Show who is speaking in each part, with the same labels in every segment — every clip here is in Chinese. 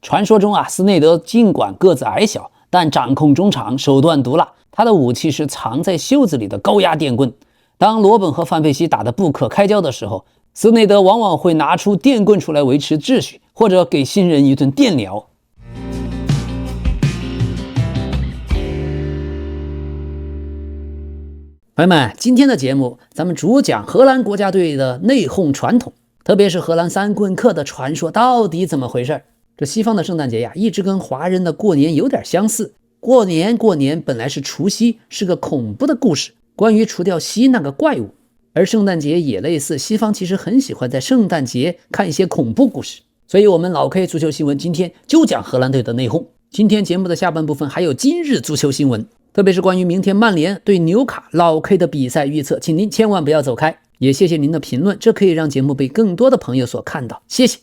Speaker 1: 传说中斯内德尽管个子矮小，但掌控中场，手段毒辣。他的武器是藏在袖子里的高压电棍。当罗本和范佩西打得不可开交的时候，斯内德往往会拿出电棍出来维持秩序，或者给新人一顿电疗。朋友们，今天的节目咱们主讲荷兰国家队的内讧传统，特别是荷兰三棍客的传说到底怎么回事？这西方的圣诞节呀，一直跟华人的过年有点相似。过年本来是除夕，是个恐怖的故事，关于除掉夕那个怪物。而圣诞节也类似，西方其实很喜欢在圣诞节看一些恐怖故事。所以我们老 K 足球新闻今天就讲荷兰队的内讧。今天节目的下半部分还有今日足球新闻，特别是关于明天曼联对纽卡老 K 的比赛预测，请您千万不要走开。也谢谢您的评论，这可以让节目被更多的朋友所看到，谢谢。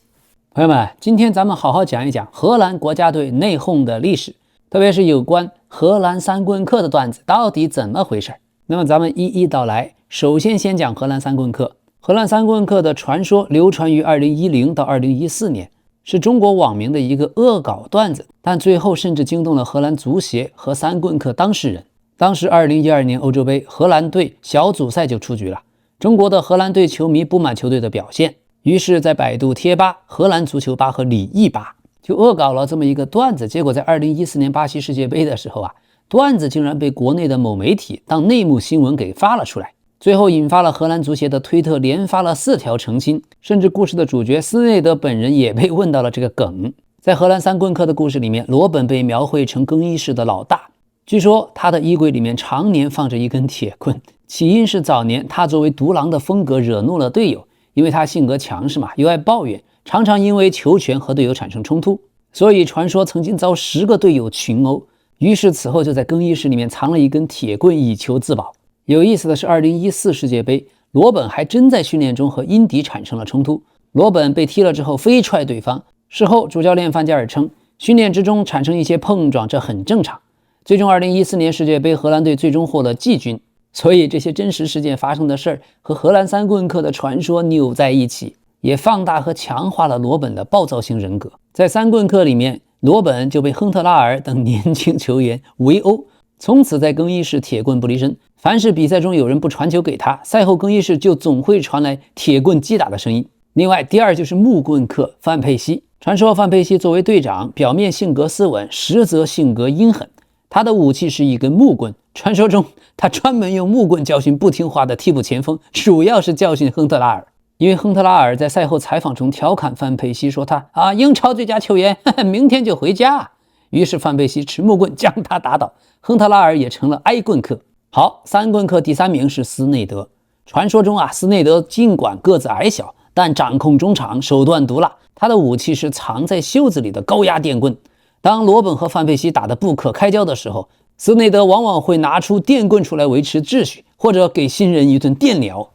Speaker 1: 朋友们，今天咱们好好讲一讲荷兰国家队内讧的历史，特别是有关荷兰三棍客的段子到底怎么回事。那么咱们一一道来。首先讲荷兰三棍客。荷兰三棍客的传说流传于2010到2014年，是中国网民的一个恶搞段子，但最后甚至惊动了荷兰足协和三棍客当事人。当时2012年欧洲杯，荷兰队小组赛就出局了，中国的荷兰队球迷不满球队的表现，于是在百度贴吧、荷兰足球吧和李毅吧就恶搞了这么一个段子。结果在2014年巴西世界杯的时候段子竟然被国内的某媒体当内幕新闻给发了出来，最后引发了荷兰足协的推特连发了4条澄清，甚至故事的主角斯内德本人也被问到了这个梗。在荷兰三棍客的故事里面，罗本被描绘成更衣室的老大，据说他的衣柜里面常年放着一根铁棍，起因是早年他作为独狼的风格惹怒了队友，因为他性格强势嘛，又爱抱怨，常常因为球权和队友产生冲突，所以传说曾经遭10个队友群殴，于是此后就在更衣室里面藏了一根铁棍以求自保。有意思的是2014世界杯，罗本还真在训练中和因迪产生了冲突，罗本被踢了之后飞踹对方，事后主教练范加尔称训练之中产生一些碰撞，这很正常。最终2014年世界杯荷兰队最终获得季军，所以这些真实事件发生的事儿和荷兰三棍客的传说扭在一起，也放大和强化了罗本的暴躁型人格。在三棍客里面，罗本就被亨特拉尔等年轻球员围殴，从此在更衣室铁棍不离身，凡是比赛中有人不传球给他，赛后更衣室就总会传来铁棍击打的声音。另外，第二就是木棍客范佩西。传说范佩西作为队长，表面性格斯文，实则性格阴狠，他的武器是一根木棍。传说中他专门用木棍教训不听话的替补前锋，主要是教训亨特拉尔。因为亨特拉尔在赛后采访中调侃范佩西说他英超最佳球员，明天就回家。于是范佩西持木棍将他打倒，亨特拉尔也成了挨棍客。好，三棍客第3名是斯内德。传说中斯内德尽管个子矮小，但掌控中场，手段毒辣。他的武器是藏在袖子里的高压电棍。当罗本和范佩西打得不可开交的时候，斯内德往往会拿出电棍出来维持秩序，或者给新人一顿电疗。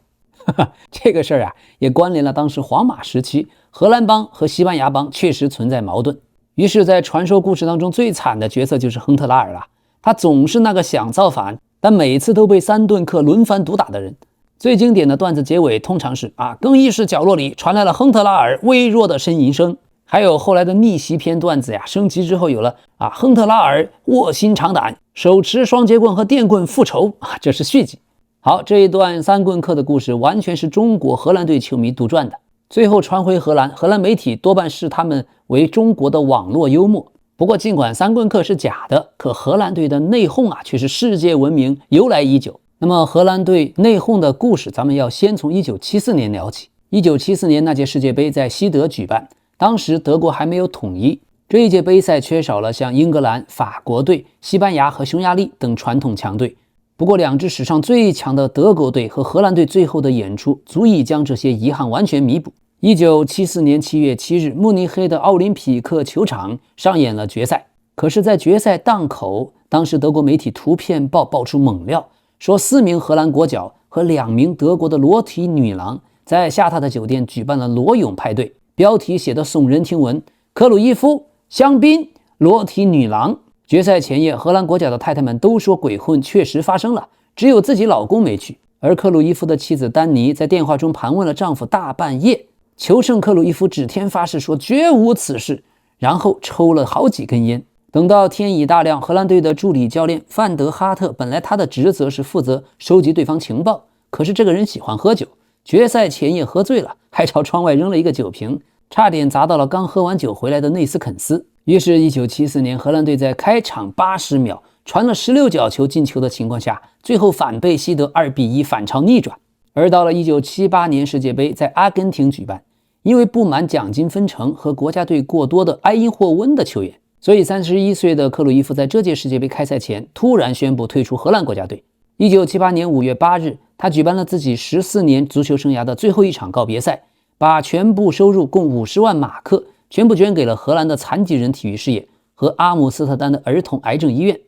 Speaker 1: 这个事儿也关联了当时皇马时期荷兰帮和西班牙帮确实存在矛盾。于是在传说故事当中最惨的角色就是亨特拉尔了，他总是那个想造反，但每次都被三顿客轮番毒打的人。最经典的段子结尾通常是更衣室角落里传来了亨特拉尔微弱的呻吟声。还有后来的逆袭篇段子升级之后有了亨特拉尔卧薪尝胆，手持双节棍和电棍复仇这是续集。好，这一段三棍客的故事完全是中国荷兰队球迷杜撰的，最后传回荷兰，荷兰媒体多半视他们为中国的网络幽默。不过尽管三棍客是假的，可荷兰队的内讧却是世界闻名，由来已久。那么荷兰队内讧的故事，咱们要先从1974年聊起。1974年那届世界杯在西德举办，当时德国还没有统一，这一届杯赛缺少了像英格兰、法国队、西班牙和匈牙利等传统强队。不过2支史上最强的德国队和荷兰队最后的演出足以将这些遗憾完全弥补。1974年7月7日，慕尼黑的奥林匹克球场上演了决赛。可是在决赛档口，当时德国媒体图片报爆出猛料，说4名荷兰国脚和2名德国的裸体女郎在下榻的酒店举办了裸泳派对，标题写得耸人听闻，克鲁伊夫、香槟、裸体女郎。决赛前夜，荷兰国脚的太太们都说鬼混确实发生了，只有自己老公没去。而克鲁伊夫的妻子丹妮在电话中盘问了丈夫大半夜，求胜克鲁伊夫指天发誓说绝无此事。然后抽了好几根烟。等到天已大亮，荷兰队的助理教练范德哈特，本来他的职责是负责收集对方情报，可是这个人喜欢喝酒，决赛前夜喝醉了，还朝窗外扔了一个酒瓶，差点砸到了刚喝完酒回来的内斯肯斯。于是1974年荷兰队在开场80秒传了16脚球进球的情况下，最后反被西德2-1反超逆转。而到了1978年世界杯在阿根廷举办，因为不满奖金分成和国家队过多的埃因霍温的球员，所以31岁的克鲁伊夫在这届世界杯开赛前突然宣布退出荷兰国家队。1978年5月8日，他举办了自己14年足球生涯的最后一场告别赛，把全部收入共50万马克全部捐给了荷兰的残疾人体育事业和阿姆斯特丹的儿童癌症医院。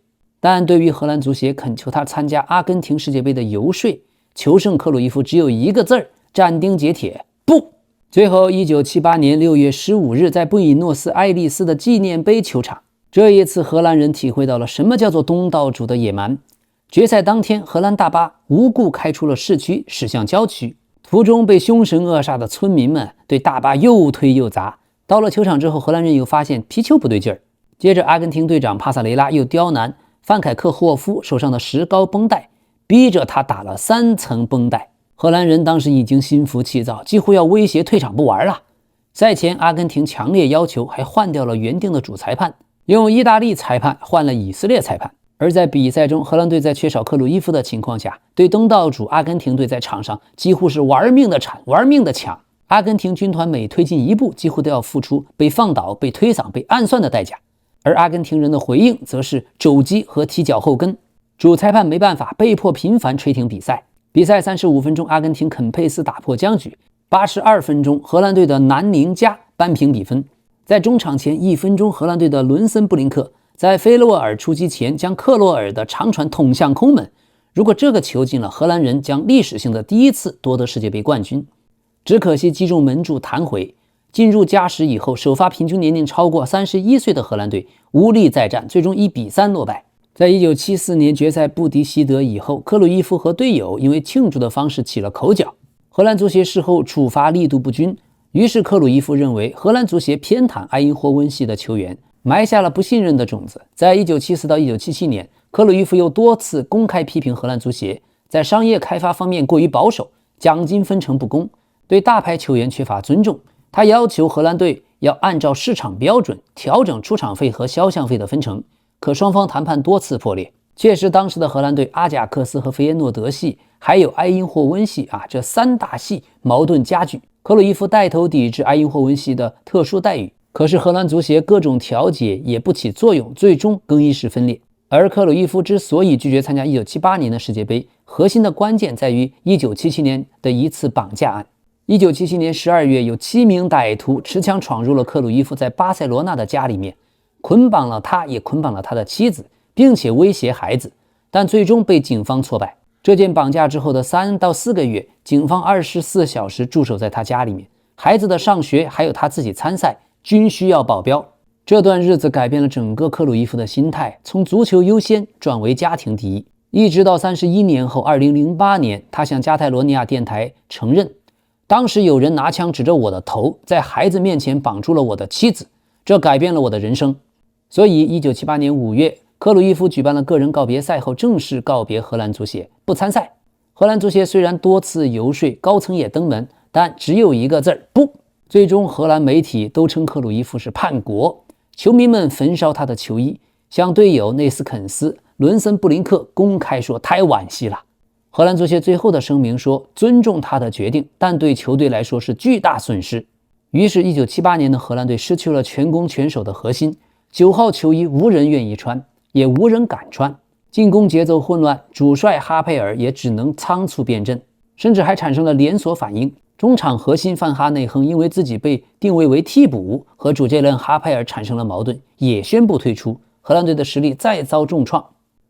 Speaker 1: 但对于荷兰足协恳求他参加阿根廷世界杯的游说，求胜克鲁伊夫只有一个字儿：斩钉截铁，不。最后1978年6月15日，在布宜诺斯艾利斯的纪念碑球场，这一次荷兰人体会到了什么叫做东道主的野蛮。决赛当天，荷兰大巴无故开出了市区，驶向郊区，途中被凶神恶煞的村民们对大巴又推又砸。到了球场之后，荷兰人又发现皮球不对劲儿，接着阿根廷队长帕萨雷拉又刁难范凯克霍夫手上的石膏绷带，逼着他打了3层绷带。荷兰人当时已经心浮气躁，几乎要威胁退场不玩了。赛前，阿根廷强烈要求还换掉了原定的主裁判，用意大利裁判换了以色列裁判。而在比赛中，荷兰队在缺少克鲁伊夫的情况下，对东道主阿根廷队在场上几乎是玩命的铲，玩命的抢。阿根廷军团每推进一步，几乎都要付出被放倒、被推搡、被暗算的代价，而阿根廷人的回应则是肘击和踢脚后跟。主裁判没办法，被迫频繁吹停比赛。比赛35分钟，阿根廷肯佩斯打破僵局。82分钟，荷兰队的南宁加扳平比分。在中场前1分钟，荷兰队的伦森布林克在菲洛尔出击前将克洛尔的长传捅向空门。如果这个球进了，荷兰人将历史性的第一次夺得世界杯冠军。只可惜击中门柱弹回。进入加时以后，首发平均年龄超过31岁的荷兰队无力再战，最终1-3落败。在1974年决赛不敌西德以后，克鲁伊夫和队友因为庆祝的方式起了口角，荷兰足协事后处罚力度不均，于是克鲁伊夫认为荷兰足协偏袒埃因霍温系的球员，埋下了不信任的种子。在1974到1977年，克鲁伊夫又多次公开批评荷兰足协在商业开发方面过于保守，奖金分成不公，对大牌球员缺乏尊重。他要求荷兰队要按照市场标准调整出场费和肖像费的分成，可双方谈判多次破裂。确实，当时的荷兰队阿贾克斯和费耶诺德系还有埃因霍温系这3大系矛盾加剧。克鲁伊夫带头抵制埃因霍温系的特殊待遇，可是荷兰足协各种调解也不起作用，最终更衣室分裂。而克鲁伊夫之所以拒绝参加1978年的世界杯，核心的关键在于1977年的一次绑架案。1977年12月，有7名歹徒持枪闯入了克鲁伊夫在巴塞罗那的家里面，捆绑了他，也捆绑了他的妻子，并且威胁孩子，但最终被警方挫败。这件绑架之后的3到4个月，警方24小时驻守在他家里面，孩子的上学还有他自己参赛均需要保镖。这段日子改变了整个克鲁伊夫的心态，从足球优先转为家庭第一，一直到31年后2008年，他向加泰罗尼亚电台承认，当时有人拿枪指着我的头，在孩子面前绑住了我的妻子，这改变了我的人生。所以1978年5月，克鲁伊夫举办了个人告别赛后，正式告别荷兰足协，不参赛。荷兰足协虽然多次游说，高层也登门，但只有一个字儿，不。最终荷兰媒体都称克鲁伊夫是叛国，球迷们焚烧他的球衣，向队友内斯肯斯、伦森布林克公开说太惋惜了。荷兰足协最后的声明说，尊重他的决定，但对球队来说是巨大损失。于是1978年的荷兰队失去了全攻全守的核心，9号球衣无人愿意穿，也无人敢穿，进攻节奏混乱，主帅哈佩尔也只能仓促变阵，甚至还产生了连锁反应。中场核心范哈内亨因为自己被定位为替补，和主教练哈佩尔产生了矛盾，也宣布退出。荷兰队的实力再遭重创。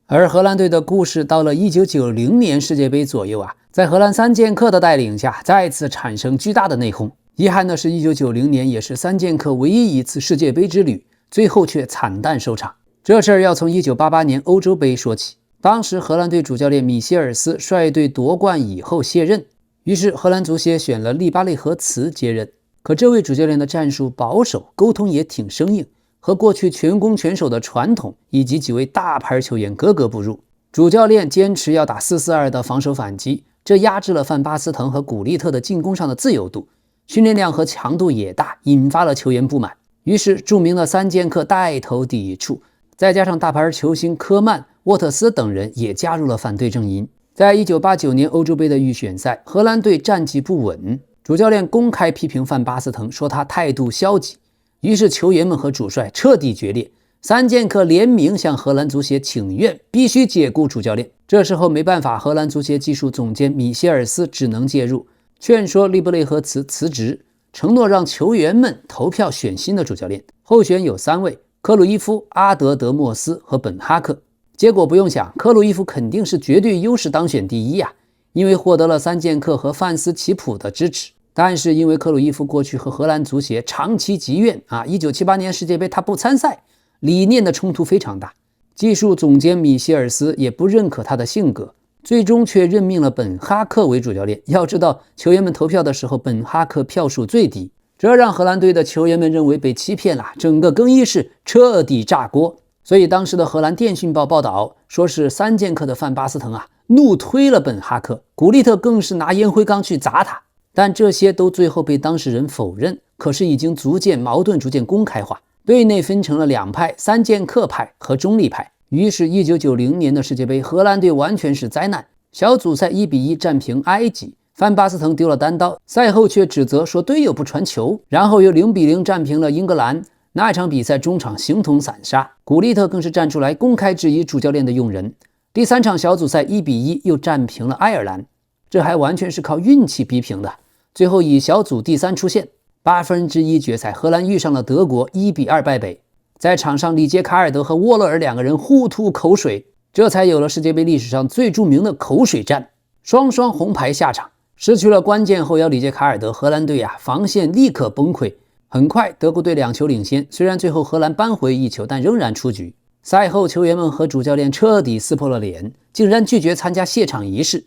Speaker 1: 而荷兰队的故事到了1990年世界杯左右在荷兰三剑客的带领下，再次产生巨大的内讧。遗憾的是，1990年也是三剑客唯一一次世界杯之旅，最后却惨淡收场。这事儿要从1988年欧洲杯说起。当时荷兰队主教练米歇尔斯率队夺冠以后卸任，于是荷兰足协选了利巴内和茨接任。可这位主教练的战术保守，沟通也挺生硬，和过去全攻全守的传统以及几位大牌球员格格不入。主教练坚持要打4-4-2的防守反击，这压制了范巴斯滕和古利特的进攻上的自由度，训练量和强度也大，引发了球员不满。于是著名的三剑客带头抵触，再加上大牌球星科曼、沃特斯等人也加入了反对阵营。在1989年欧洲杯的预选赛，荷兰队战绩不稳，主教练公开批评范巴斯滕，说他态度消极。于是球员们和主帅彻底决裂，三剑客联名向荷兰足协请愿，必须解雇主教练。这时候没办法，荷兰足协技术总监米歇尔斯只能介入，劝说利布雷赫茨辞职，承诺让球员们投票选新的主教练。候选有3位：克鲁伊夫、阿德德莫斯和本哈克。结果不用想，克鲁伊夫肯定是绝对优势当选第一呀，因为获得了三剑客和范斯齐普的支持。但是因为克鲁伊夫过去和荷兰足协长期积怨1978年世界杯他不参赛，理念的冲突非常大。技术总监米歇尔斯也不认可他的性格，最终却任命了本哈克为主教练。要知道球员们投票的时候，本哈克票数最低，这让荷兰队的球员们认为被欺骗了，整个更衣室彻底炸锅。所以当时的荷兰电讯报报道说，是三剑客的范巴斯滕怒推了本哈克，古利特更是拿烟灰缸去砸他。但这些都最后被当事人否认，可是已经矛盾逐渐公开化，队内分成了2派，三剑客派和中立派。于是1990年的世界杯，荷兰队完全是灾难，小组赛1-1战平埃及，范巴斯滕丢了单刀，赛后却指责说队友不传球，然后又0-0战平了英格兰。那场比赛中场形同散沙，古利特更是站出来公开质疑主教练的用人。第3场小组赛1-1又战平了爱尔兰，这还完全是靠运气逼平的。最后以小组第3出线，1/8决赛荷兰遇上了德国，1-2败北。在场上，里杰卡尔德和沃勒尔2个人互吐口水，这才有了世界杯历史上最著名的口水战，双红牌下场。失去了关键后腰里杰卡尔德，荷兰队防线立刻崩溃。很快德国队2球领先，虽然最后荷兰扳回1球，但仍然出局。赛后球员们和主教练彻底撕破了脸，竟然拒绝参加谢场仪式。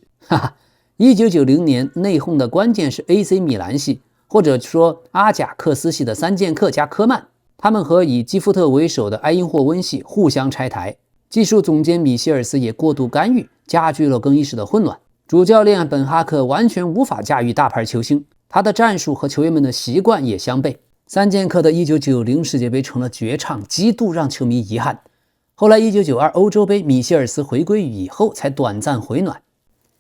Speaker 1: 1990年内讧的关键是 AC 米兰系，或者说阿贾克斯系的三剑客加科曼，他们和以基夫特为首的埃因霍温系互相拆台。技术总监米歇尔斯也过度干预，加剧了更衣室的混乱。主教练本哈克完全无法驾驭大牌球星，他的战术和球员们的习惯也相悖。三剑客的1990世界杯成了绝唱，极度让球迷遗憾。后来1992欧洲杯，米歇尔斯回归以后才短暂回暖，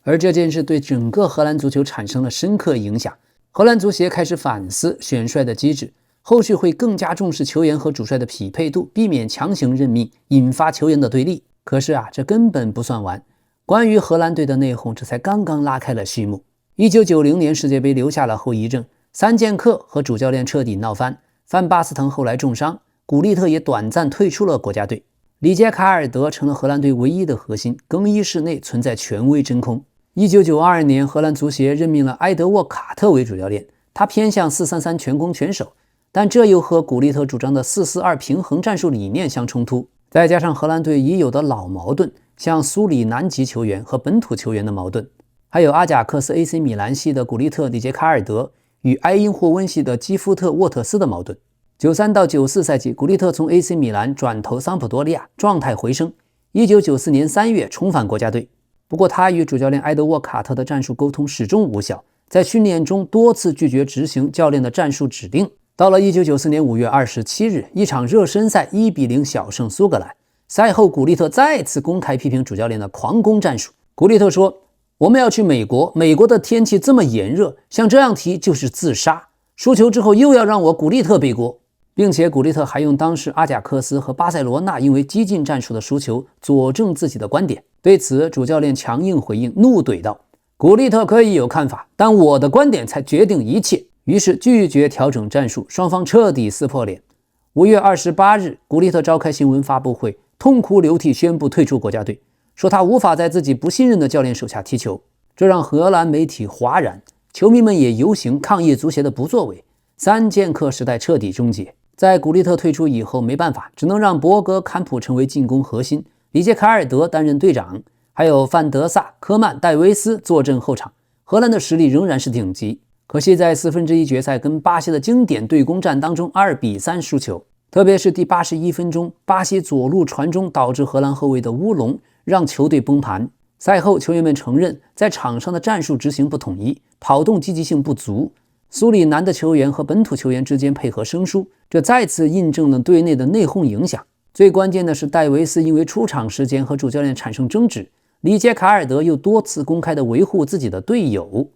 Speaker 1: 而这件事对整个荷兰足球产生了深刻影响。荷兰足协开始反思选帅的机制，后续会更加重视球员和主帅的匹配度，避免强行任命，引发球员的对立。可是这根本不算完，关于荷兰队的内讧这才刚刚拉开了序幕。1990年世界杯留下了后遗症，三剑客和主教练彻底闹翻，范巴斯滕后来重伤，古利特也短暂退出了国家队，里杰卡尔德成了荷兰队唯一的核心，更衣室内存在权威真空。1992年荷兰足协任命了埃德沃卡特为主教练，他偏向4-3-3全攻全守，但这又和古利特主张的4-4-2平衡战术理念相冲突，再加上荷兰队已有的老矛盾，像苏里南籍球员和本土球员的矛盾，还有阿贾克斯 AC 米兰系的古利特、里杰卡尔德与埃因霍温系的基夫特沃特斯的矛盾。93到94赛季，古利特从 AC 米兰转投桑普多利亚，状态回升。1994年3月重返国家队，不过他与主教练埃德沃卡特的战术沟通始终无效，在训练中多次拒绝执行教练的战术指令。到了1994年5月27日，一场热身赛1-0小胜苏格兰，赛后古利特再次公开批评主教练的狂攻战术。古利特说，我们要去美国，美国的天气这么炎热，像这样踢就是自杀。输球之后又要让我古利特背锅，并且古利特还用当时阿贾克斯和巴塞罗那因为激进战术的输球佐证自己的观点。对此，主教练强硬回应，怒怼道，古利特可以有看法，但我的观点才决定一切。于是拒绝调整战术，双方彻底撕破脸。5月28日，古利特召开新闻发布会，痛哭流涕宣布退出国家队，说他无法在自己不信任的教练手下踢球，这让荷兰媒体哗然，球迷们也游行抗议足协的不作为，三剑客时代彻底终结。在古利特退出以后，没办法，只能让博格坎普成为进攻核心，里杰卡尔德担任队长，还有范德萨、科曼、戴维斯坐镇后场。荷兰的实力仍然是顶级，可惜在1/4决赛跟巴西的经典对攻战当中2-3输球。特别是第81分钟，巴西左路传中导致荷兰后卫的乌龙，让球队崩盘。赛后，球员们承认在场上的战术执行不统一，跑动积极性不足。苏里南的球员和本土球员之间配合生疏，这再次印证了队内的内讧影响。最关键的是，戴维斯因为出场时间和主教练产生争执，里杰卡尔德又多次公开的维护自己的队友，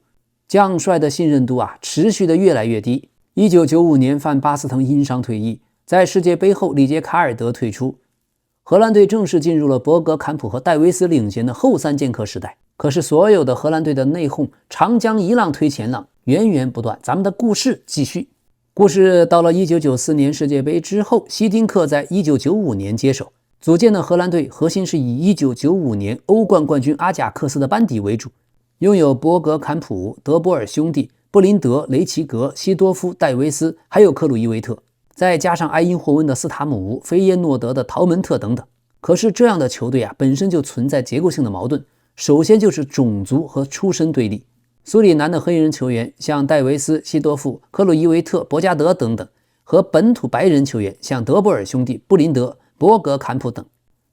Speaker 1: 将帅的信任度持续的越来越低。1995年，范巴斯滕因伤退役，在世界杯后，里杰卡尔德退出，荷兰队正式进入了博格坎普和戴维斯领衔的后三剑客时代。可是，所有的荷兰队的内讧，长江一浪推前浪，源源不断。咱们的故事继续。故事到了1994年世界杯之后，希丁克在1995年接手组建的荷兰队，核心是以1995年欧冠冠军阿贾克斯的班底为主，拥有博格坎普、德波尔兄弟、布林德、雷奇格、西多夫、戴维斯，还有克鲁伊维特，再加上埃因霍温的斯塔姆、菲耶诺德的陶门特等等。可是这样的球队本身就存在结构性的矛盾，首先就是种族和出身对立。苏里南的黑人球员像戴维斯、西多夫、克鲁伊维特、博加德等等，和本土白人球员像德波尔兄弟、布林德、博格坎普等，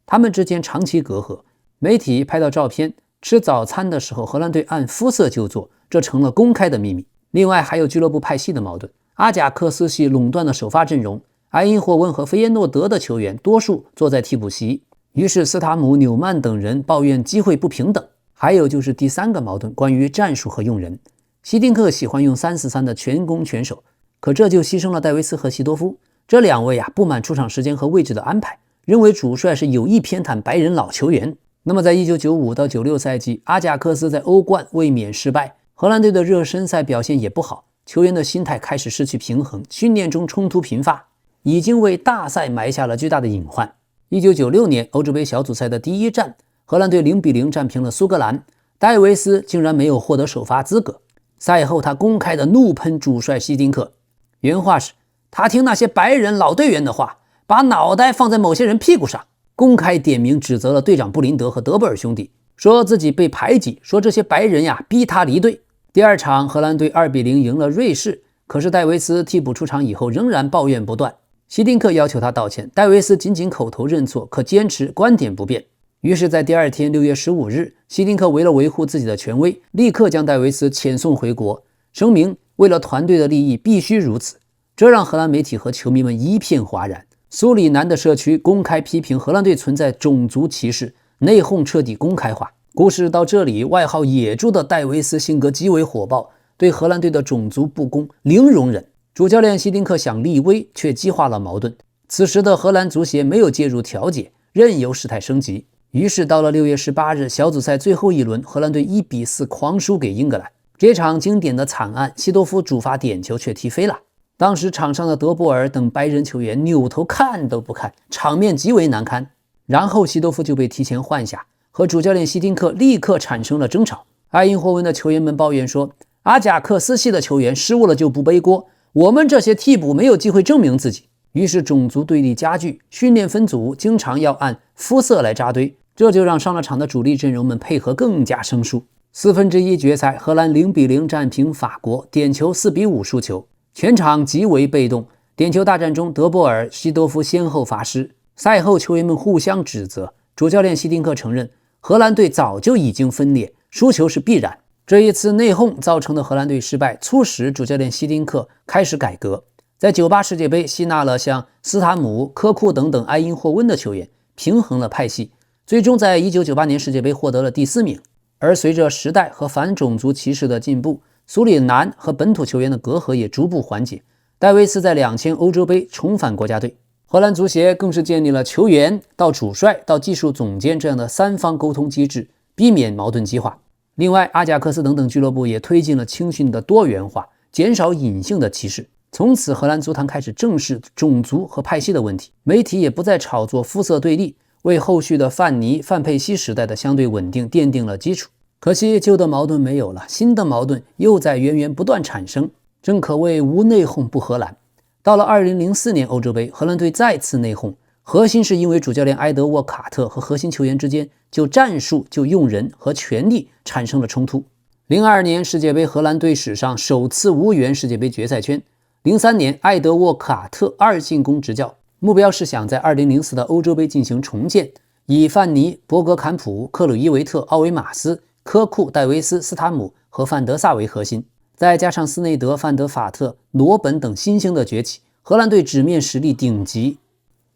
Speaker 1: 他们之间长期隔阂。媒体拍到照片，吃早餐的时候，荷兰队按肤色就坐，这成了公开的秘密。另外还有俱乐部派系的矛盾，阿贾克斯系垄断了首发阵容，埃因霍温和菲耶诺德的球员多数坐在替补席，于是斯塔姆、纽曼等人抱怨机会不平等。还有就是第三个矛盾，关于战术和用人。希丁克喜欢用3-4-3的全攻全守，可这就牺牲了戴维斯和西多夫。这两位不满出场时间和位置的安排，认为主帅是有意偏袒白人老球员。那么在1995到96赛季，阿贾克斯在欧冠卫冕失败，荷兰队的热身赛表现也不好，球员的心态开始失去平衡，训练中冲突频发，已经为大赛埋下了巨大的隐患。1996年欧洲杯小组赛的第一战，荷兰队0-0战平了苏格兰，戴维斯竟然没有获得首发资格。赛后他公开的怒喷主帅希丁克，原话是：他听那些白人老队员的话，把脑袋放在某些人屁股上，公开点名指责了队长布林德和德波尔兄弟，说自己被排挤，说这些白人逼他离队。第二场荷兰队2-0赢了瑞士，可是戴维斯替补出场以后仍然抱怨不断，希丁克要求他道歉，戴维斯仅仅口头认错，可坚持观点不变。于是在第二天6月15日，希丁克为了维护自己的权威，立刻将戴维斯遣送回国，声明为了团队的利益必须如此。这让荷兰媒体和球迷们一片哗然。苏里南的社区公开批评荷兰队存在种族歧视，内讧彻底公开化。故事到这里，外号野猪的戴维斯性格极为火爆，对荷兰队的种族不公零容忍。主教练希丁克想立威，却激化了矛盾。此时的荷兰足协没有介入调解，任由事态升级。于是到了6月18日，小组赛最后一轮，荷兰队1-4狂输给英格兰。这场经典的惨案，西多夫主罚点球却踢飞了。当时场上的德波尔等白人球员扭头看都不看，场面极为难堪。然后西多夫就被提前换下，和主教练希丁克立刻产生了争吵。埃因霍温的球员们抱怨说，阿贾克斯系的球员失误了就不背锅，我们这些替补没有机会证明自己。于是种族对立加剧，训练分组经常要按肤色来扎堆，这就让上了场的主力阵容们配合更加生疏。1/4决赛，荷兰0-0战平法国，点球4-5输球，全场极为被动。点球大战中，德波尔、西多夫先后罚失。赛后球员们互相指责，主教练希丁克承认，荷兰队早就已经分裂，输球是必然。这一次内讧造成的荷兰队失败，促使主教练希丁克开始改革。在98世界杯吸纳了像斯塔姆、科库等等埃因霍温的球员，平衡了派系，最终在1998年世界杯获得了第4名。而随着时代和反种族歧视的进步，苏里南和本土球员的隔阂也逐步缓解。戴维斯在2000欧洲杯重返国家队，荷兰足协更是建立了球员到主帅到技术总监这样的3方沟通机制，避免矛盾激化。另外，阿贾克斯等等俱乐部也推进了青训的多元化，减少隐性的歧视。从此，荷兰足坛开始正视种族和派系的问题，媒体也不再炒作肤色对立，为后续的范尼、范佩西时代的相对稳定奠定了基础。可惜旧的矛盾没有了，新的矛盾又在源源不断产生，正可谓无内讧不荷兰。到了2004年欧洲杯，荷兰队再次内讧，核心是因为主教练埃德沃卡特和核心球员之间就战术、就用人和权力产生了冲突。02年世界杯，荷兰队史上首次无缘世界杯决赛圈。03年，埃德沃卡特2进攻执教，目标是想在2004的欧洲杯进行重建，以范尼、博格坎普、克鲁伊维特、奥维马斯、科库、戴维斯、斯塔姆和范德萨为核心，再加上斯内德、范德法特、罗本等新星的崛起，荷兰队纸面实力顶级。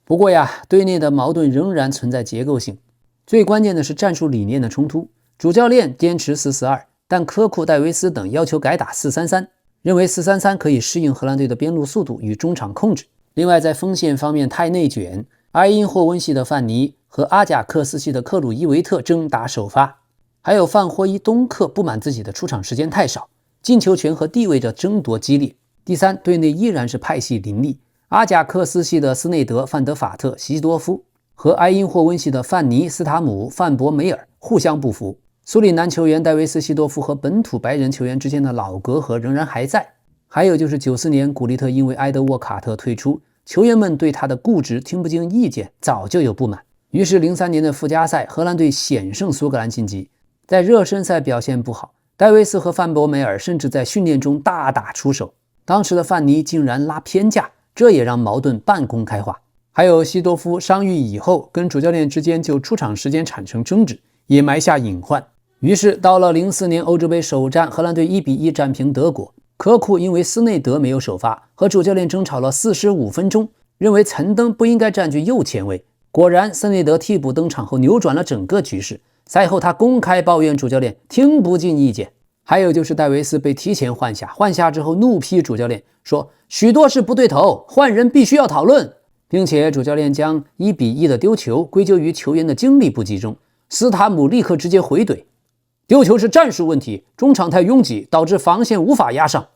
Speaker 1: 不过呀，队内的矛盾仍然存在结构性，最关键的是战术理念的冲突。主教练坚持4-4-2，但科库、戴维斯等要求改打4-3-3，认为4-3-3可以适应荷兰队的边路速度与中场控制。另外，在锋线方面太内卷，埃因霍温系的范尼和阿贾克斯系的克鲁伊维特争打首发，还有范霍伊、东克不满自己的出场时间太少，进球权和地位的争夺激烈。第三，队内依然是派系林立，阿贾克斯系的斯内德、范德法特、西多夫和埃因霍温系的范尼、斯塔姆、范博梅尔互相不服。苏里南球员戴维斯、西多夫和本土白人球员之间的老隔阂仍然还在。还有就是94年古利特因为埃德沃卡特退出，球员们对他的固执、听不进意见早就有不满。于是03年的附加赛，荷兰队险胜苏格兰晋级。在热身赛表现不好，戴维斯和范博梅尔甚至在训练中大打出手，当时的范尼竟然拉偏架，这也让矛盾半公开化。还有西多夫伤愈以后，跟主教练之间就出场时间产生争执，也埋下隐患。于是到了04年欧洲杯首战，荷兰队1-1战平德国。科库因为斯内德没有首发，和主教练争吵了45分钟，认为岑登不应该占据右前卫。果然，斯内德替补登场后扭转了整个局势。赛后他公开抱怨主教练听不进意见。还有就是戴维斯被提前换下之后怒批主教练，说许多事不对头，换人必须要讨论，并且主教练将1-1的丢球归咎于球员的精力不集中。斯塔姆立刻直接回怼，丢球是战术问题，中场太拥挤，导致防线无法压上。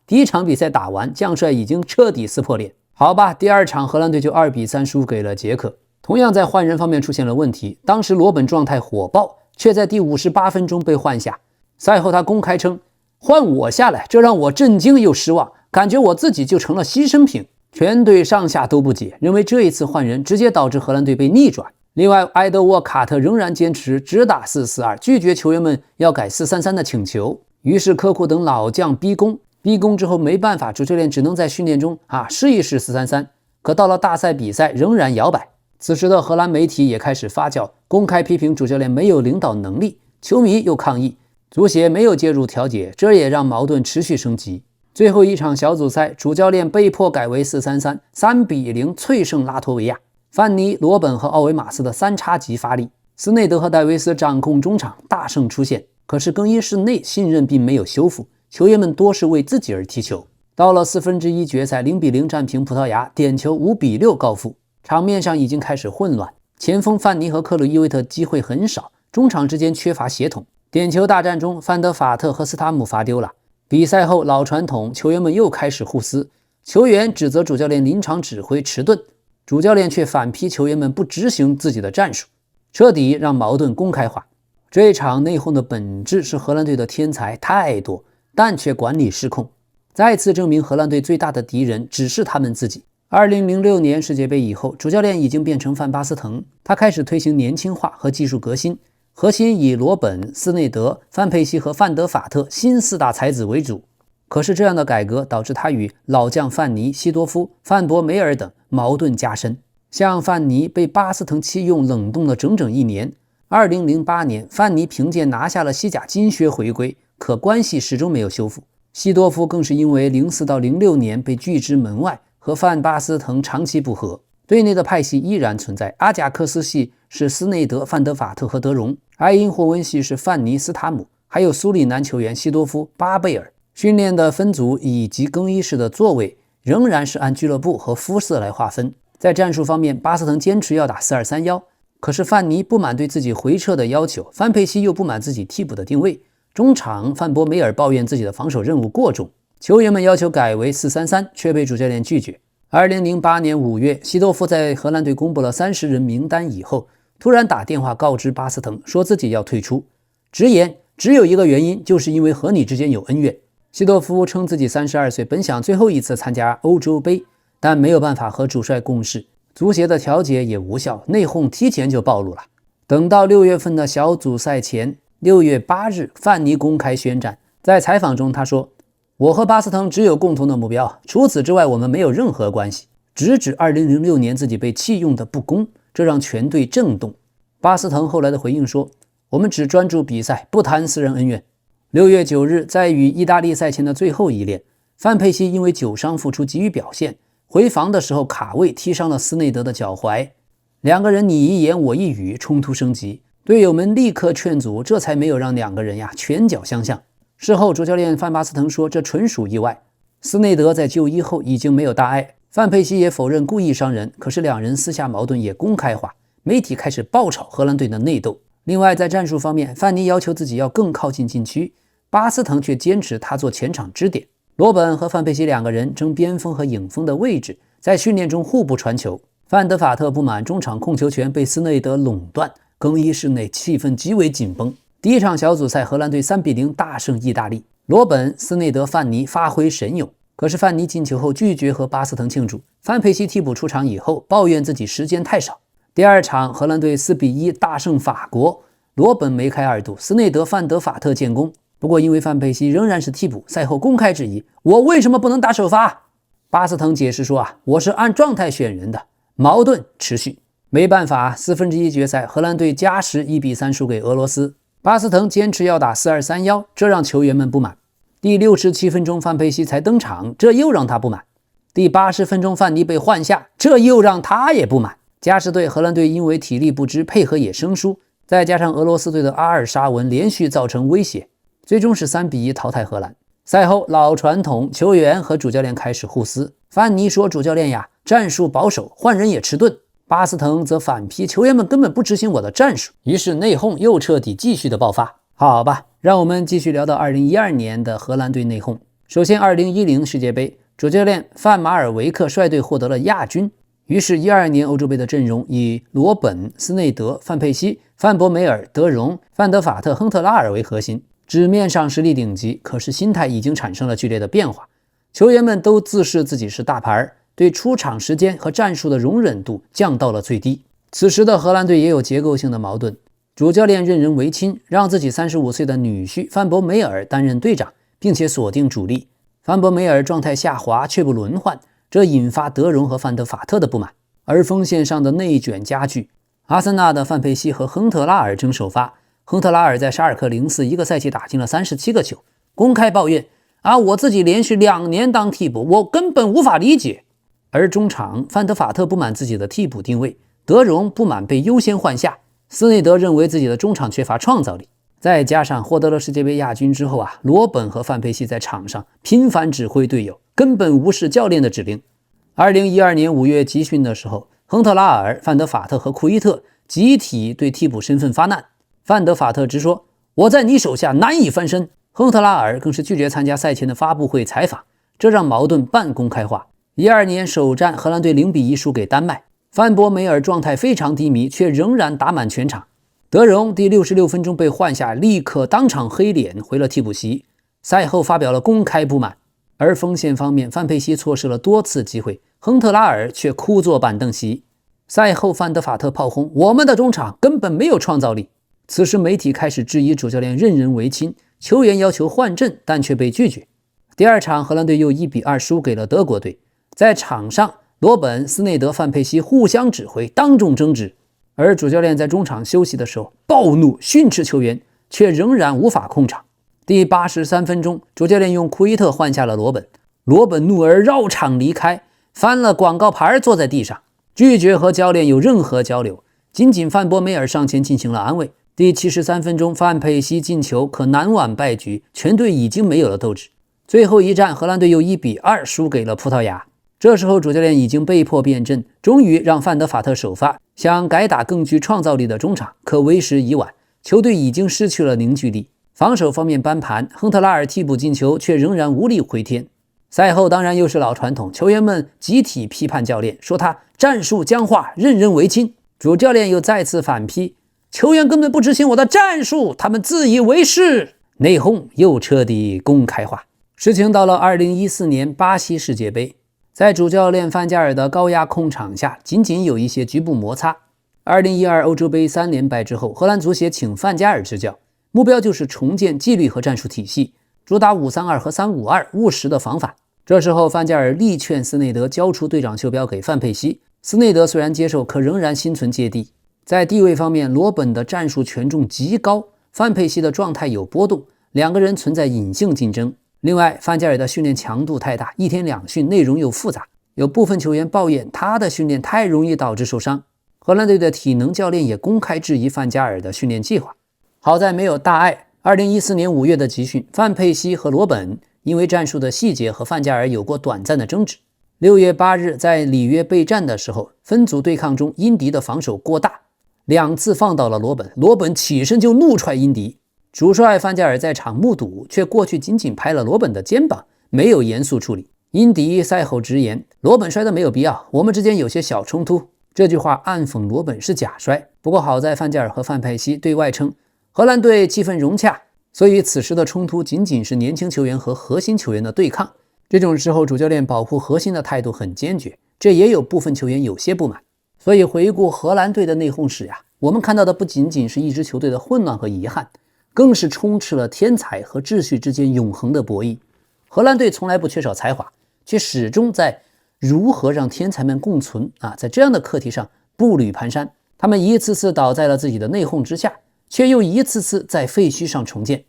Speaker 1: 第一场比赛打完，将帅已经彻底撕破脸。好吧，第二场荷兰队就2-3输给了捷克。同样在换人方面出现了问题，当时罗本状态火爆，却在第58分钟被换下。赛后他公开称，换我下来，这让我震惊又失望，感觉我自己就成了牺牲品。全队上下都不解，认为这一次换人直接导致荷兰队被逆转。另外，埃德沃卡特仍然坚持只打4-4-2，拒绝球员们要改4-3-3的请求。于是科库等老将逼宫之后没办法，主教练只能在训练中试一试4-3-3。可到了大赛比赛仍然摇摆。此时的荷兰媒体也开始发酵，公开批评主教练没有领导能力，球迷又抗议，足协没有介入调解，这也让矛盾持续升级。最后一场小组赛，主教练被迫改为4-3-3，3-0脆胜拉脱维亚。范尼、罗本和奥维马斯的三叉戟发力，斯内德和戴维斯掌控中场，大胜出现。可是更衣室内信任并没有修复，球员们多是为自己而踢球。到了1/4决赛，0-0战平葡萄牙，点球5-6告负，场面上已经开始混乱。前锋范尼和克鲁伊维特机会很少，中场之间缺乏协同。点球大战中，范德法特和斯塔姆罚丢了。比赛后老传统，球员们又开始互撕，球员指责主教练临场指挥迟钝，主教练却反批球员们不执行自己的战术，彻底让矛盾公开化。这一场内讧的本质是荷兰队的天才太多，但却管理失控，再次证明荷兰队最大的敌人只是他们自己。2006年世界杯以后，主教练已经变成范巴斯滕，他开始推行年轻化和技术革新，核心以罗本、斯内德、范佩西和范德法特新四大才子为主。可是这样的改革导致他与老将范尼、西多夫、范博梅尔等矛盾加深。像范尼被巴斯滕弃用冷冻了整整1年。2008年，范尼凭借拿下了西甲金靴回归，可关系始终没有修复。西多夫更是因为04到06年被拒之门外，和范巴斯滕长期不和。队内的派系依然存在，阿贾克斯系是斯内德、范德法特和德容，埃因霍温系是范尼、斯塔姆，还有苏里南球员西多夫、巴贝尔。训练的分组以及更衣室的座位仍然是按俱乐部和肤色来划分。在战术方面，巴斯滕坚持要打4-2-3-1，可是范尼不满对自己回撤的要求，范佩西又不满自己替补的定位，中场范博梅尔抱怨自己的防守任务过重，球员们要求改为4-3-3，却被主教练拒绝。2008年5月，西多夫在荷兰队公布了30人名单以后，突然打电话告知巴斯滕，说自己要退出，直言只有一个原因，就是因为和你之间有恩怨。西多夫称自己32岁，本想最后一次参加欧洲杯，但没有办法和主帅共事，足协的调解也无效，内讧提前就暴露了。等到6月份的小组赛前，6月8日，范尼公开宣战。在采访中他说，我和巴斯滕只有共同的目标，除此之外我们没有任何关系。直指2006年自己被弃用的不公，这让全队震动。巴斯滕后来的回应说：“我们只专注比赛，不谈私人恩怨。”6月9日，在与意大利赛前的最后一练，范佩西因为久伤复出急于表现，回防的时候卡位踢伤了斯内德的脚踝，两个人你一言我一语，冲突升级，队友们立刻劝阻，这才没有让两个人拳脚相向。事后主教练范巴斯滕说，这纯属意外，斯内德在就医后已经没有大碍。范佩西也否认故意伤人，可是两人私下矛盾也公开化，媒体开始爆炒荷兰队的内斗。另外在战术方面，范尼要求自己要更靠近禁区，巴斯滕却坚持他做前场支点。罗本和范佩西两个人争边锋和影锋的位置，在训练中互不传球。范德法特不满中场控球权被斯内德垄断，更衣室内气氛极为紧绷。第一场小组赛，荷兰队3-0大胜意大利，罗本、斯内德、范尼发挥神勇。可是范尼进球后拒绝和巴斯滕庆祝，范佩西替补出场以后抱怨自己时间太少。第二场，荷兰队4-1大胜法国，罗本梅开二度，斯内德、范德法特建功。不过因为范佩西仍然是替补，赛后公开质疑我为什么不能打首发。巴斯滕解释说我是按状态选人的，矛盾持续。没办法，1/4决赛荷兰队加时1-3输给俄罗斯，巴斯滕坚持要打4-2-3-1，这让球员们不满。第67分钟范佩西才登场，这又让他不满。第80分钟范尼被换下，这又让他也不满。加时队荷兰队因为体力不支，配合也生疏，再加上俄罗斯队的阿尔沙文连续造成威胁，最终是3-1淘汰荷兰。赛后老传统，球员和主教练开始互撕。范尼说主教练战术保守，换人也迟钝。巴斯滕则反批球员们根本不执行我的战术，于是内讧又彻底继续的爆发。好吧，让我们继续聊到2012年的荷兰队内讧。首先2010世界杯，主教练范马尔维克率队获得了亚军，于是12年欧洲杯的阵容以罗本、斯内德、范佩西、范博梅尔、德容、范德法特、亨特拉尔为核心，纸面上实力顶级，可是心态已经产生了剧烈的变化。球员们都自视自己是大牌，对出场时间和战术的容忍度降到了最低。此时的荷兰队也有结构性的矛盾，主教练任人唯亲，让自己35岁的女婿范博梅尔担任队长，并且锁定主力。范博梅尔状态下滑，却不轮换，这引发德容和范德法特的不满，而锋线上的内卷加剧。阿森纳的范佩西和亨特拉尔争首发，亨特拉尔在沙尔克04一个赛季打进了37个球，公开抱怨我自己连续2年当替补，我根本无法理解。而中场范德法特不满自己的替补定位，德容不满被优先换下，斯内德认为自己的中场缺乏创造力。再加上获得了世界杯亚军之后罗本和范佩西在场上频繁指挥队友，根本无视教练的指令。2012年5月集训的时候，亨特拉尔、范德法特和库伊特集体对替补身份发难。范德法特直说我在你手下难以翻身，亨特拉尔更是拒绝参加赛前的发布会采访，这让矛盾半公开化。12年首战荷兰队0-1输给丹麦，范博梅尔状态非常低迷，却仍然打满全场。德容第66分钟被换下，立刻当场黑脸回了替补席，赛后发表了公开不满。而锋线方面，范佩西错失了多次机会，亨特拉尔却哭坐板凳席。赛后范德法特炮轰我们的中场根本没有创造力。此时媒体开始质疑主教练任人唯亲，球员要求换阵，但却被拒绝。第二场荷兰队又1-2输给了德国队，在场上罗本、斯内德、范佩西互相指挥，当众争执，而主教练在中场休息的时候暴怒训斥球员，却仍然无法控场。第83分钟，主教练用库伊特换下了罗本，罗本怒而绕场离开，翻了广告牌坐在地上，拒绝和教练有任何交流。仅仅范博梅尔上前进行了安慰。第73分钟，范佩西进球，可难挽败局，全队已经没有了斗志。最后一战，荷兰队又1-2输给了葡萄牙。这时候主教练已经被迫变阵，终于让范德法特首发，想改打更具创造力的中场，可为时已晚，球队已经失去了凝聚力。防守方面扳盘，亨特拉尔替补进球，却仍然无力回天。赛后当然又是老传统，球员们集体批判教练，说他战术僵化，任人唯亲。主教练又再次反批，球员根本不执行我的战术，他们自以为是。内讧又彻底公开化。事情到了2014年巴西世界杯，在主教练范加尔的高压控场下，仅仅有一些局部摩擦。2012欧洲杯3连败之后，荷兰足协请范加尔执教，目标就是重建纪律和战术体系，主打5-3-2和3-5-2，务实的防反。这时候范加尔力劝斯内德交出队长袖标给范佩西，斯内德虽然接受，可仍然心存芥蒂。在地位方面，罗本的战术权重极高，范佩西的状态有波动，两个人存在隐性竞争。另外，范加尔的训练强度太大，一天两训，内容又复杂，有部分球员抱怨他的训练太容易导致受伤。荷兰队的体能教练也公开质疑范加尔的训练计划。好在没有大碍。2014年5月的集训，范佩西和罗本因为战术的细节和范加尔有过短暂的争执。6月8日，在里约备战的时候，分组对抗中，因迪的防守过大，2次放倒了罗本，罗本起身就怒踹因迪。主帅范加尔在场目睹，却过去紧紧拍了罗本的肩膀，没有严肃处理。因迪赛后直言，罗本摔得没有必要，我们之间有些小冲突。这句话暗讽罗本是假摔。不过好在范加尔和范佩西对外称，荷兰队气氛融洽，所以此时的冲突仅仅是年轻球员和核心球员的对抗。这种时候，主教练保护核心的态度很坚决，这也有部分球员有些不满。所以回顾荷兰队的内讧史呀，我们看到的不仅仅是一支球队的混乱和遗憾，更是充斥了天才和秩序之间永恒的博弈。荷兰队从来不缺少才华，却始终在如何让天才们共存在这样的课题上步履蹒跚。他们一次次倒在了自己的内讧之下，却又一次次在废墟上重建。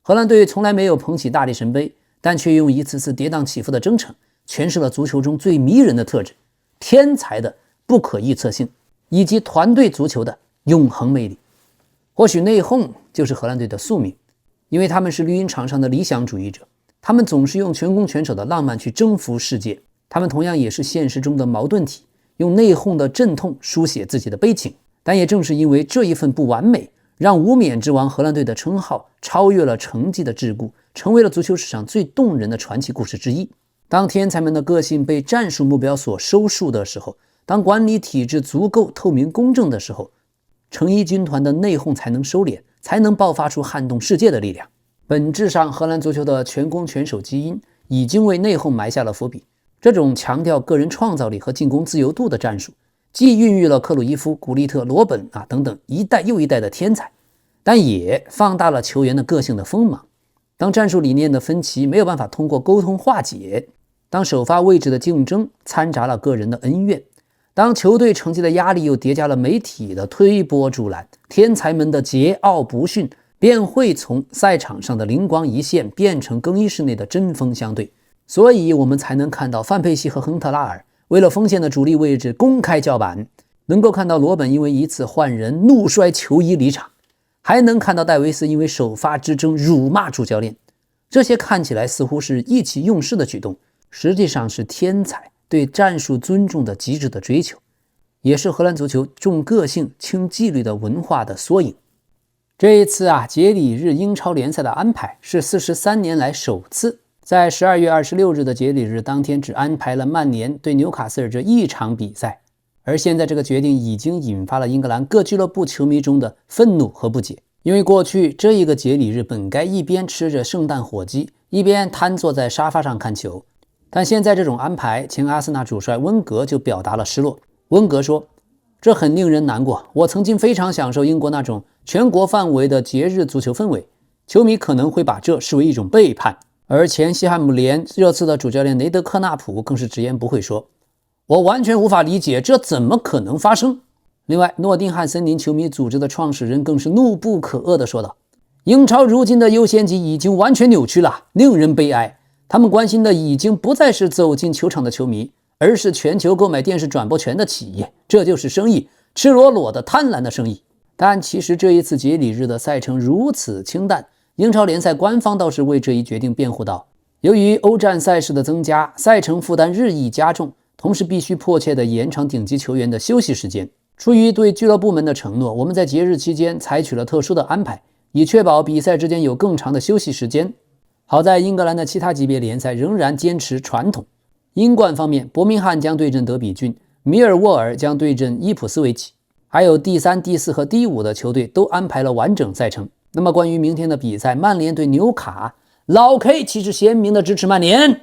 Speaker 1: 荷兰队从来没有捧起大力神杯，但却用一次次跌宕起伏的征程，诠释了足球中最迷人的特质：天才的不可预测性，以及团队足球的永恒魅力。或许内讧就是荷兰队的宿命，因为他们是绿茵场上的理想主义者，他们总是用全攻全守的浪漫去征服世界。他们同样也是现实中的矛盾体，用内讧的阵痛书写自己的悲情。但也正是因为这一份不完美，让无冕之王荷兰队的称号超越了成绩的桎梏，成为了足球史上最动人的传奇故事之一。当天才们的个性被战术目标所收束的时候，当管理体制足够透明公正的时候，成衣军团的内讧才能收敛，才能爆发出撼动世界的力量。本质上，荷兰足球的全攻全守基因已经为内讧埋下了伏笔。这种强调个人创造力和进攻自由度的战术，既孕育了克鲁伊夫、古利特、罗本等等一代又一代的天才，但也放大了球员的个性的锋芒。当战术理念的分歧没有办法通过沟通化解，当首发位置的竞争掺杂了个人的恩怨，当球队成绩的压力又叠加了媒体的推波助澜，天才们的桀骜不驯便会从赛场上的灵光一现变成更衣室内的针锋相对。所以我们才能看到范佩西和亨特拉尔为了锋线的主力位置公开叫板，能够看到罗本因为一次换人怒摔球衣离场，还能看到戴维斯因为首发之争辱骂主教练。这些看起来似乎是意气用事的举动，实际上是天才对战术尊重的极致的追求，也是荷兰足球重个性轻纪律的文化的缩影。这一次节礼日英超联赛的安排是43年来首次在12月26日的节礼日当天只安排了曼联对纽卡斯尔这一场比赛，而现在这个决定已经引发了英格兰各俱乐部球迷中的愤怒和不解。因为过去这一个节礼日本该一边吃着圣诞火鸡，一边瘫坐在沙发上看球，但现在这种安排，前阿森纳主帅温格就表达了失落。温格说，这很令人难过，我曾经非常享受英国那种全国范围的节日足球氛围，球迷可能会把这视为一种背叛。而前西汉姆联热刺的主教练雷德克纳普更是直言不讳说，我完全无法理解这怎么可能发生。另外，诺丁汉森林球迷组织的创始人更是怒不可遏地说道，英超如今的优先级已经完全扭曲了，令人悲哀。他们关心的已经不再是走进球场的球迷，而是全球购买电视转播权的企业，这就是生意，赤裸裸的贪婪的生意。但其实这一次节礼日的赛程如此清淡，英超联赛官方倒是为这一决定辩护道，由于欧战赛事的增加，赛程负担日益加重，同时必须迫切地延长顶级球员的休息时间。出于对俱乐部们的承诺，我们在节日期间采取了特殊的安排，以确保比赛之间有更长的休息时间。好在英格兰的其他级别联赛仍然坚持传统。英冠方面，伯明翰将对阵德比郡，米尔沃尔将对阵伊普斯维奇，还有第3、第4和第5的球队都安排了完整赛程。那么关于明天的比赛，曼联对纽卡，老 K 其实鲜明的支持曼联，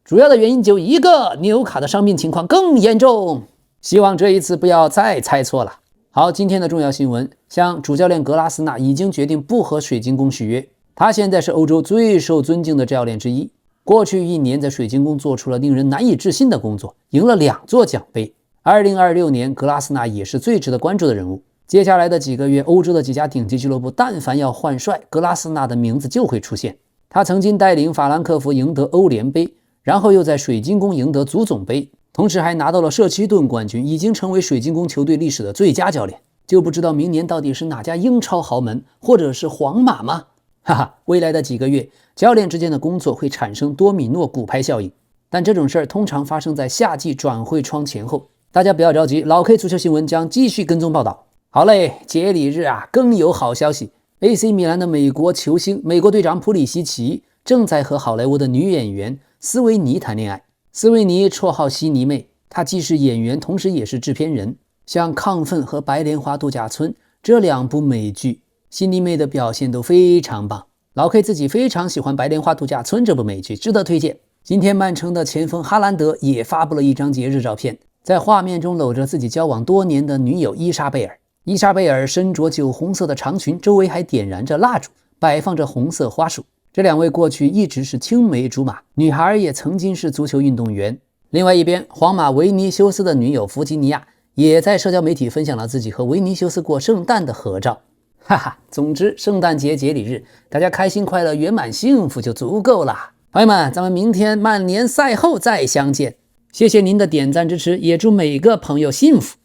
Speaker 1: 主要的原因就一个，纽卡的伤病情况更严重，希望这一次不要再猜错了。好，今天的重要新闻，像主教练格拉斯纳已经决定不和水晶宫续约，他现在是欧洲最受尊敬的教练之一。过去1年在水晶宫做出了令人难以置信的工作，赢了2座奖杯。2026年，格拉斯纳也是最值得关注的人物。接下来的几个月，欧洲的几家顶级俱乐部但凡要换帅，格拉斯纳的名字就会出现。他曾经带领法兰克福赢得欧联杯，然后又在水晶宫赢得足总杯，同时还拿到了社区盾冠军，已经成为水晶宫球队历史的最佳教练。就不知道明年到底是哪家英超豪门，或者是皇马吗？哈哈，未来的几个月，教练之间的工作会产生多米诺骨牌效应，但这种事儿通常发生在夏季转会窗前后。大家不要着急，老 K 足球新闻将继续跟踪报道。好嘞，节礼日啊，更有好消息。AC 米兰的美国球星、美国队长普里西奇正在和好莱坞的女演员斯维尼谈恋爱。斯维尼绰号悉尼妹，她既是演员，同时也是制片人。像《亢奋》和《白莲花度假村》这2部美剧，悉尼妹的表现都非常棒。老 K 自己非常喜欢《白莲花度假村》这部美剧，值得推荐。今天曼城的前锋哈兰德也发布了一张节日照片，在画面中搂着自己交往多年的女友伊莎贝尔。伊莎贝尔身着酒红色的长裙，周围还点燃着蜡烛，摆放着红色花束。这2位过去一直是青梅竹马，女孩也曾经是足球运动员。另外一边，皇马维尼修斯的女友弗吉尼亚也在社交媒体分享了自己和维尼修斯过圣诞的合照。哈哈，总之圣诞节节礼日，大家开心快乐圆满幸福就足够了。朋友们，咱们明天曼联赛后再相见。谢谢您的点赞支持，也祝每个朋友幸福。